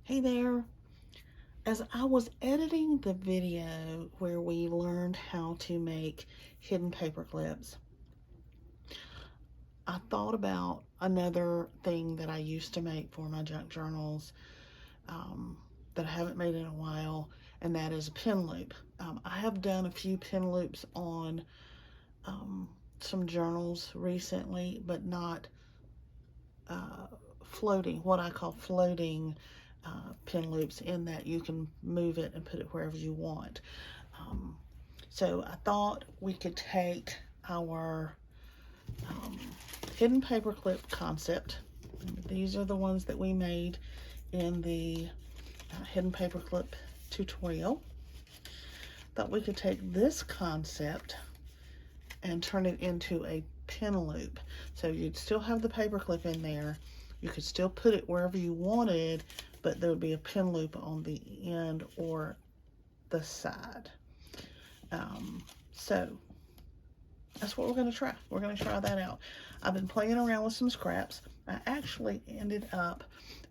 Hey there. As I was editing the video where we learned how to make hidden paper clips, I thought about another thing that I used to make for my junk journals um, that I haven't made in a while, and that is a pin loop. I have done a few pin loops on um, some journals recently, but not uh, floating, what I call floating pin loops, in that you can move it and put it wherever you want. Um, so I thought we could take our um, hidden paperclip concept. These are the ones that we made in the hidden paperclip tutorial. Thought we could take this concept and turn it into a pin loop. So you'd still have the paperclip in there. You could still put it wherever you wanted, but there would be a pin loop on the end or the side. So that's what we're going to try. We're going to try that out. I've been playing around with some scraps. I actually ended up,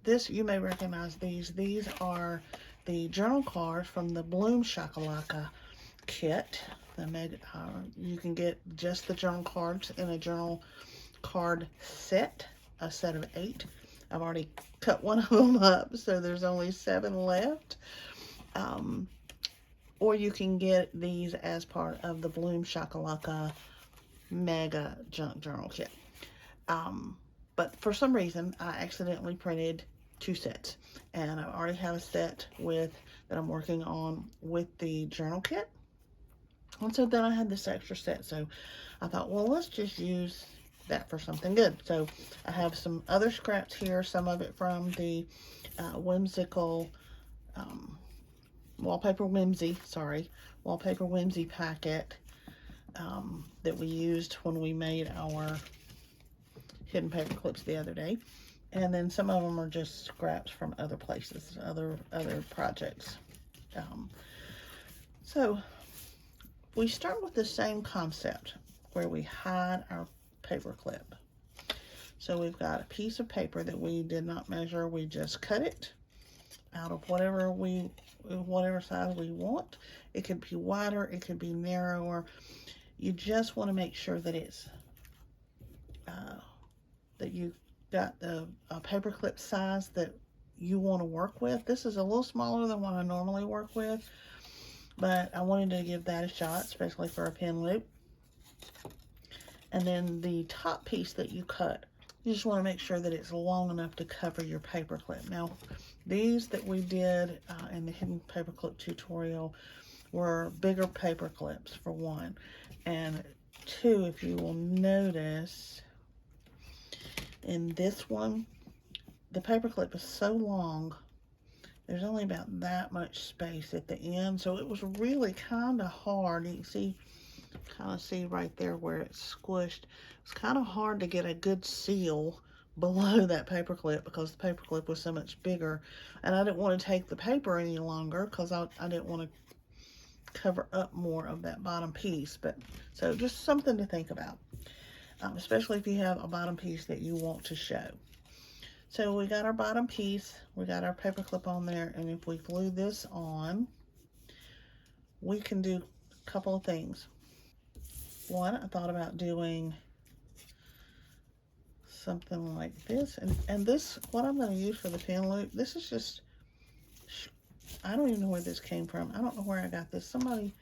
this, you may recognize these. These are the journal cards from the Bloom Shakalaka kit. You can get just the journal cards in a journal card set, a set of 8. I've already cut one of them up, so there's only 7 left. Or you can get these as part of the Bloom Shakalaka Mega Junk Journal Kit. But for some reason, I accidentally printed 2 sets, and I already have a set that I'm working on with the journal kit. And so then I had this extra set, so I thought, well, let's just use that for something good. So I have some other scraps here, some of it from the whimsical Wallpaper Whimsy packet that we used when we made our hidden paper clips the other day. And then some of them are just scraps from other places, other projects. So we start with the same concept where we hide our paper clip. So we've got a piece of paper that we did not measure. We just cut it out of whatever size we want. It could be wider, it could be narrower. You just want to make sure that it's that you got the paper clip size that you want to work with. This is a little smaller than what I normally work with, but I wanted to give that a shot, especially for a pin loop. And then the top piece that you cut, you just want to make sure that it's long enough to cover your paper clip. Now, these that we did in the hidden paperclip tutorial were bigger paper clips, for one. And 2, if you will notice, in this one, the paper clip is so long, there's only about that much space at the end. So it was really kind of hard. You can kind of see right there where it's squished. It's kind of hard to get a good seal below that paper clip because the paper clip was so much bigger, and I didn't want to take the paper any longer because I didn't want to cover up more of that bottom piece. But so just something to think about, especially if you have a bottom piece that you want to show. So we got our bottom piece, we got our paper clip on there, and if we glue this on, we can do a couple of things. One, I thought about doing something like this, and this, what I'm going to use for the pin loop, this is just, I don't even know where this came from. I don't know where I got this. Somebody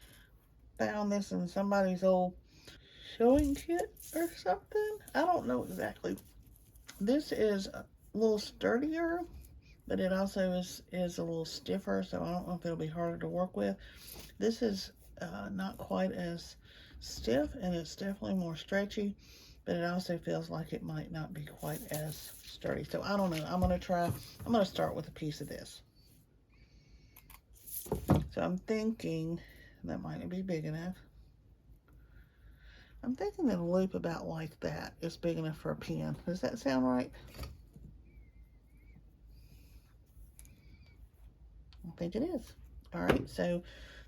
found this in somebody's old sewing kit or something. I don't know exactly. This is a little sturdier, but it also is a little stiffer, so I don't know if it'll be harder to work with. This is not quite as stiff, and it's definitely more stretchy, but it also feels like it might not be quite as sturdy. So I don't know. I'm going to start with a piece of this. So I'm thinking that might not be big enough. I'm thinking that a loop about like that is big enough for a pin. Does that sound right? I think it is. All right, so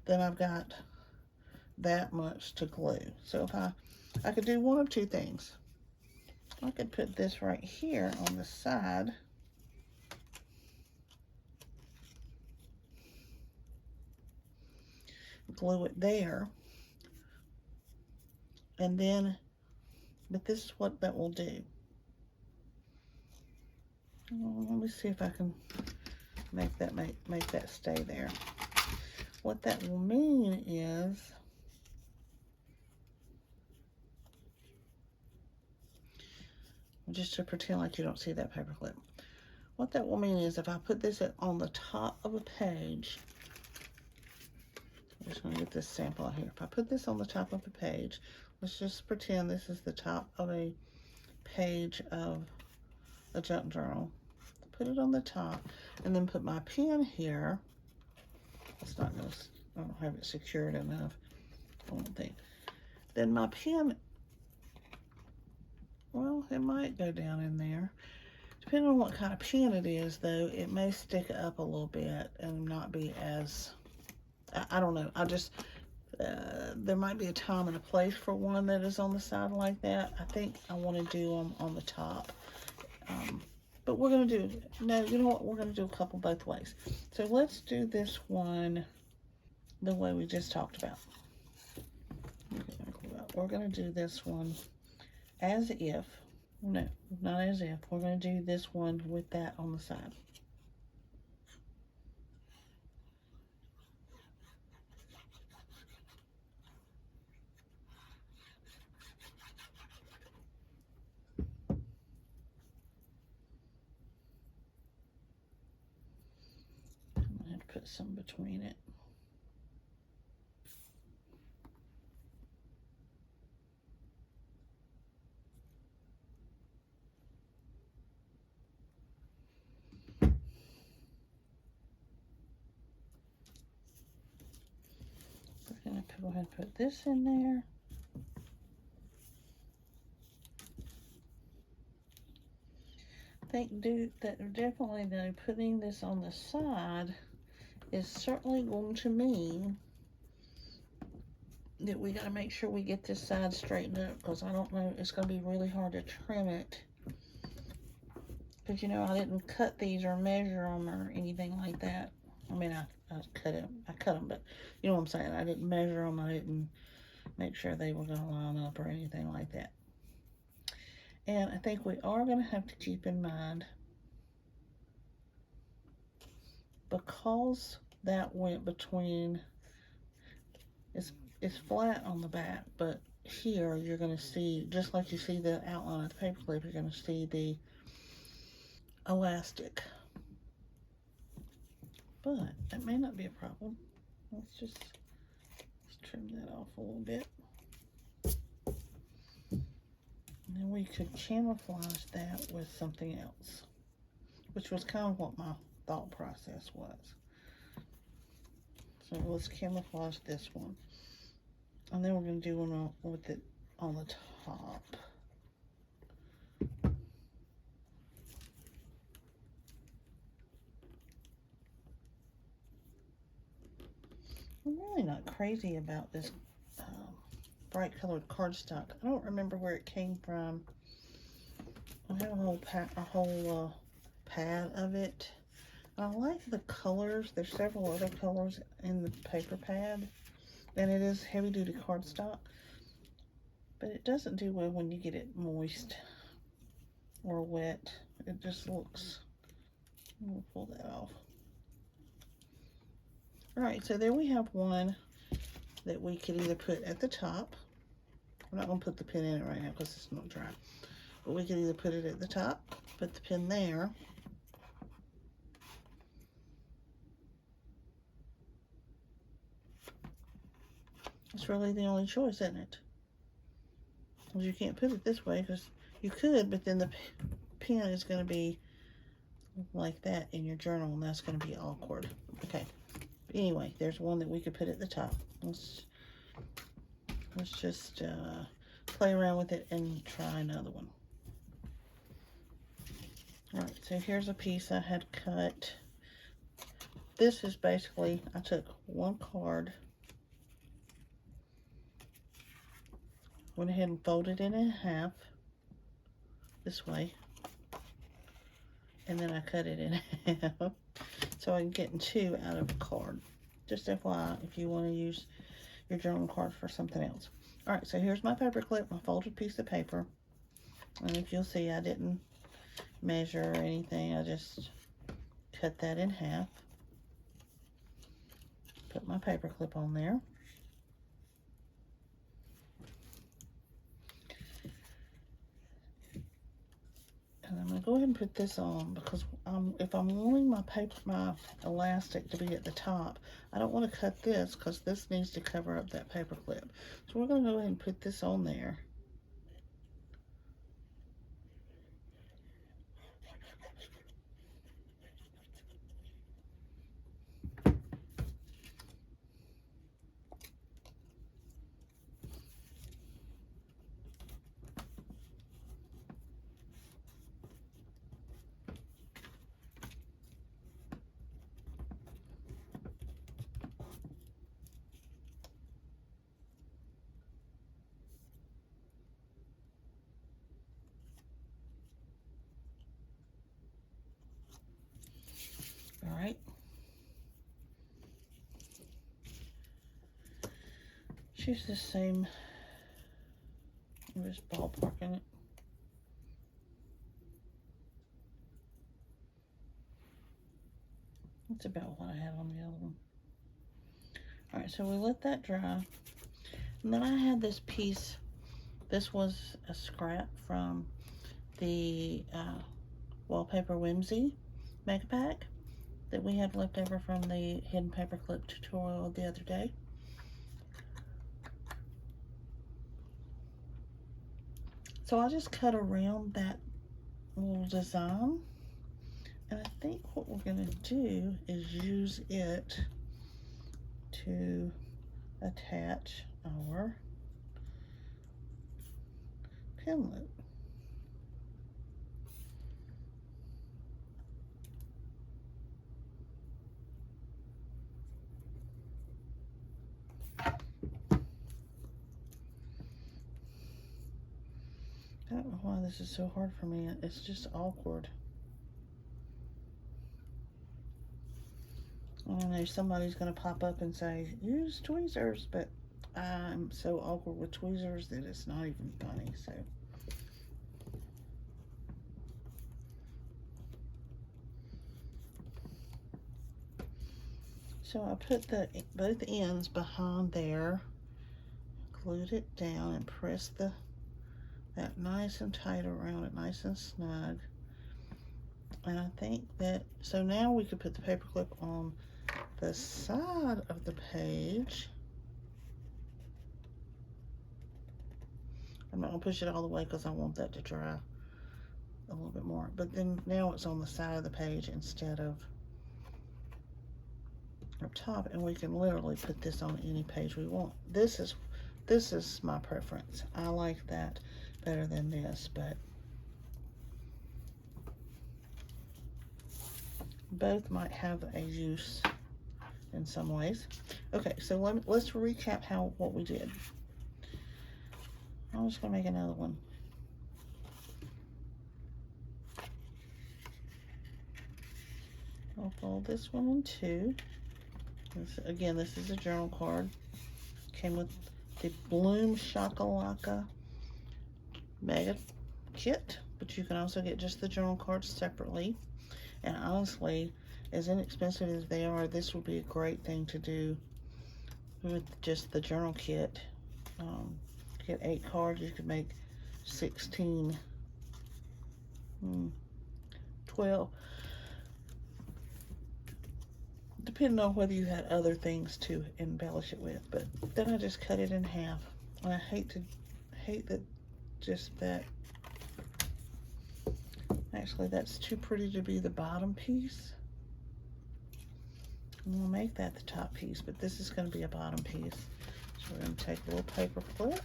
then I've got that much to glue. So if I could do one of 2 things. I could put this right here on the side, glue it there. And then, but this is what that will do. Let me see if I can make that stay there. What that will mean is, just to pretend like you don't see that paper clip. What that will mean is if I put this on the top of a page, I'm just going to get this sample out here. If I put this on the top of a page, let's just pretend this is the top of a page of a junk journal. Put it on the top, and then put my pen here. It's not going to, I don't have it secured enough, I don't think. Then my pen, well, it might go down in there. Depending on what kind of pen it is, though, it may stick up a little bit and not be as, I don't know. I just, there might be a time and a place for one that is on the side like that. I think I want to do them on the top. But we're going to do, no, you know what? We're going to do a couple both ways. So let's do this one the way we just talked about. We're going to do this one as if, no, not as if. We're going to do this one with that on the side. I'm going to have to put some between it. We're going to go ahead and put this in there. Definitely though, putting this on the side is certainly going to mean that we got to make sure we get this side straightened up, because I don't know, it's going to be really hard to trim it. Because, you know, I didn't cut these or measure them or anything like that. I mean, I cut them, but you know what I'm saying. I didn't measure them. I didn't make sure they were going to line up or anything like that. And I think we are going to have to keep in mind, because that went between, it's flat on the back, but here you're going to see, just like you see the outline of the paper clip, you're going to see the elastic. But that may not be a problem. Let's trim that off a little bit. And then we could camouflage that with something else, which was kind of what my thought process was. So let's camouflage this one. And then we're going to do one with it on the top. I'm really not crazy about this bright colored cardstock. I don't remember where it came from. I have a whole pad of it. I like the colors. There's several other colors in the paper pad, and it is heavy duty cardstock, but it doesn't do well when you get it moist or wet. It just looks, we'll pull that off. All right, so there we have one that we could either put at the top. I'm not going to put the pin in it right now because it's not dry. But we could either put it at the top, put the pin there. It's really the only choice, isn't it? Because you can't put it this way, because you could, but then the pin is going to be like that in your journal, and that's going to be awkward. Okay. Anyway, there's one that we could put at the top. Let's just play around with it and try another one. All right, so here's a piece I had cut. This is basically, I took one card, went ahead and folded it in half this way, and then I cut it in half so I can get two out of a card. Just FYI, if you want to use your journal cards for something else. Alright, so here's my paper clip, my folded piece of paper. And if you'll see, I didn't measure or anything. I just cut that in half. Put my paper clip on there. And I'm going to go ahead and put this on because if I'm wanting my elastic to be at the top, I don't want to cut this because this needs to cover up that paper clip. So we're going to go ahead and put this on there. All right. Choose the same. I'm just ballparking it. That's about what I had on the other one. All right, so we let that dry. And then I had this piece. This was a scrap from the Wallpaper Whimsy Mega Pack that we had left over from the hidden paperclip tutorial the other day. So I just cut around that little design, and I think what we're going to do is use it to attach our pin loop. I don't know why this is so hard for me. It's just awkward. I don't know, somebody's going to pop up and say, use tweezers, but I'm so awkward with tweezers that it's not even funny, so. So I put both ends behind there, glued it down, and pressed that nice and tight around it, nice and snug. And I think that, so now we could put the paper clip on the side of the page. I'm not gonna push it all the way because I want that to dry a little bit more. But then now it's on the side of the page instead of up top, and we can literally put this on any page we want. This is my preference. I like that better than this, but both might have a use in some ways. Okay, so let's recap what we did. I'm just gonna make another one. I'll fold this one in two. Again, this is a journal card. Came with the Bloom Shakalaka mega kit, but you can also get just the journal cards separately. And honestly, as inexpensive as they are, this would be a great thing to do with just the journal kit. Get 8 cards, you could make 16, 12, depending on whether you had other things to embellish it with. But then I just cut it in half, and I hate that just that. Actually, that's too pretty to be the bottom piece. I'm gonna make that the top piece, but this is gonna be a bottom piece. So we're gonna take a little paper clip,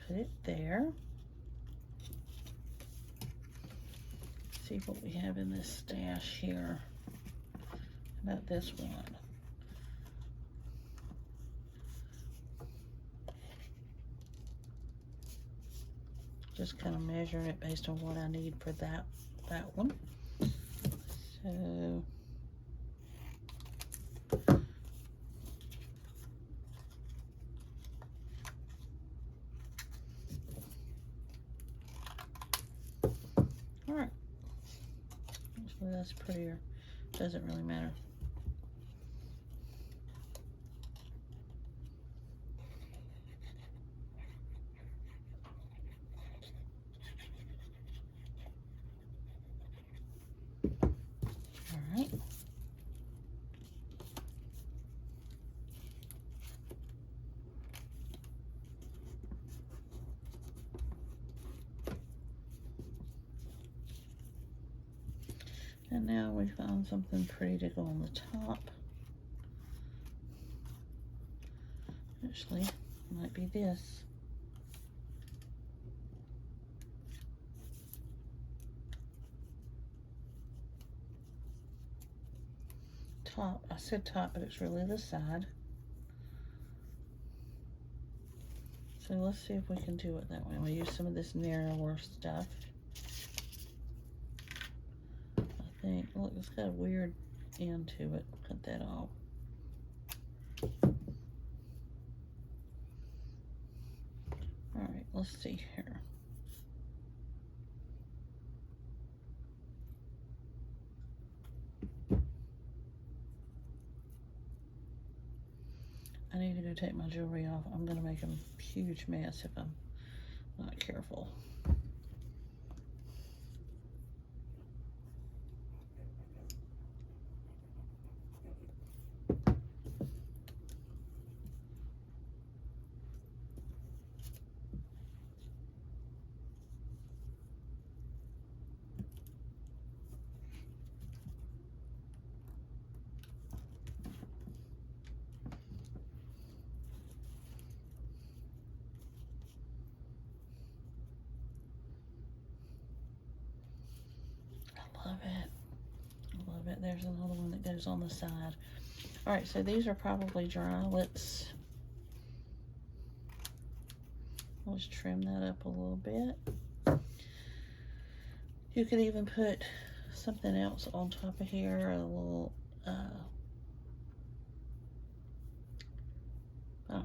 put it there. See what we have in this stash here. Not this one. Just kind of measuring it based on what I need for that one. So Well, that's prettier. Doesn't really matter. All right. And now we found something pretty to go on the top. Actually, might be this. Top. I said top, but it's really the side. So let's see if we can do it that way. We'll use some of this narrower stuff. I think, look, it's got a weird end to it. Cut that off. All right, let's see here. I need to go take my jewelry off. I'm gonna make a huge mess if I'm not careful. Love it. I love it. There's another one that goes on the side. All right, so these are probably dry. Let's trim that up a little bit. You could even put something else on top of here, a little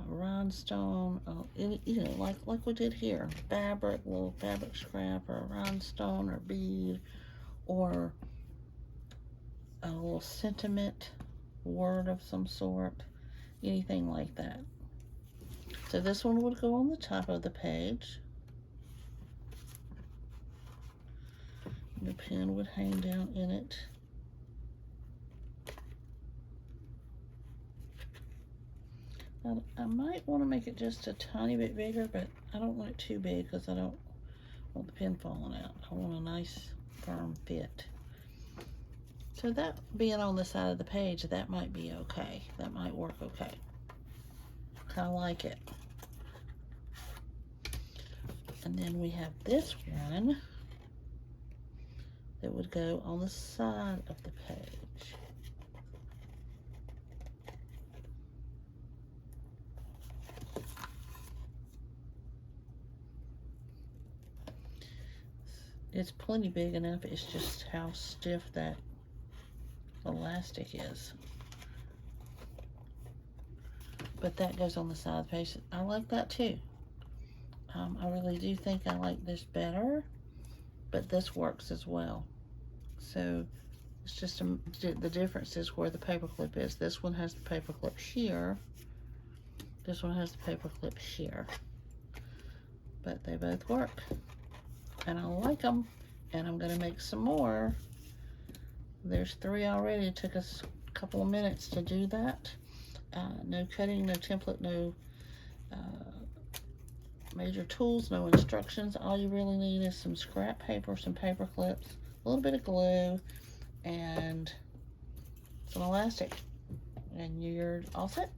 rhinestone, you know, like we did here. Fabric, little fabric scrap, or a rhinestone, or bead, or a little sentiment word of some sort, anything like that. So this one would go on the top of the page. The pen would hang down in it. I might want to make it just a tiny bit bigger, but I don't want it too big because I don't want the pen falling out. I want a nice firm fit. So that being on the side of the page, that might be okay. That might work okay. Kind of like it. And then we have this one that would go on the side of the page. It's plenty big enough. It's just how stiff that elastic is. But that goes on the side of the page. I like that too. I really do think I like this better, but this works as well. So it's just the difference is where the paper clip is. This one has the paper clip here. This one has the paper clip here. But they both work. And I like them, and I'm going to make some more. There's 3 already. It took us a couple of minutes to do that. No cutting, no template, no major tools, no instructions. All you really need is some scrap paper, some paper clips, a little bit of glue, and some elastic, and you're all set.